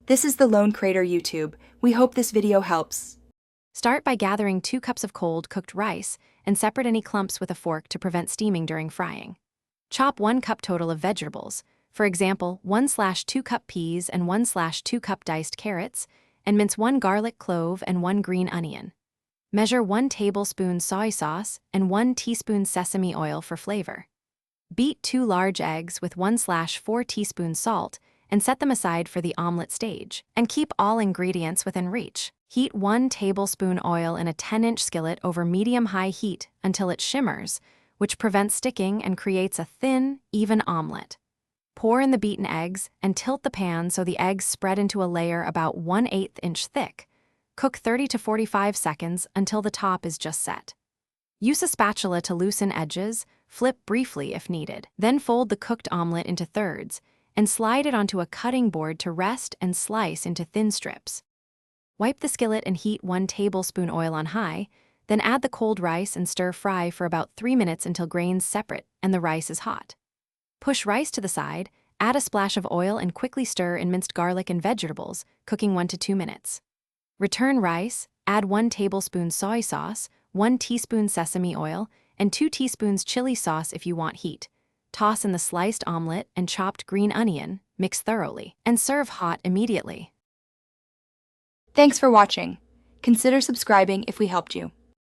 This is the Lone Crater YouTube. We hope this video helps. Start by gathering 2 cups of cold, cooked rice and separate any clumps with a fork to prevent steaming during frying. Chop 1 cup total of vegetables, for example, 1/2 cup peas and 1/2 cup diced carrots, and mince 1 garlic clove and 1 green onion. Measure 1 tablespoon soy sauce and 1 teaspoon sesame oil for flavor. Beat 2 large eggs with 1/4 teaspoons salt and set them aside for the omelet stage, and keep all ingredients within reach. Heat 1 tablespoon oil in a 10-inch skillet over medium-high heat until it shimmers, which prevents sticking and creates a thin, even omelet. Pour in the beaten eggs and tilt the pan so the eggs spread into a layer about 1/8 inch thick. Cook 30 to 45 seconds until the top is just set. Use a spatula to loosen edges, flip briefly if needed. Then fold the cooked omelet into thirds and slide it onto a cutting board to rest and slice into thin strips. Wipe the skillet and heat 1 tablespoon oil on high, then add the cold rice and stir-fry for about 3 minutes until grains separate and the rice is hot. Push rice to the side, add a splash of oil and quickly stir in minced garlic and vegetables, cooking 1 to 2 minutes. Return rice, add 1 tablespoon soy sauce, 1 teaspoon sesame oil, and 2 teaspoons chili sauce if you want heat. Toss in the sliced omelet and chopped green onion, mix thoroughly, and serve hot immediately. Thanks for watching. Consider subscribing if we helped you.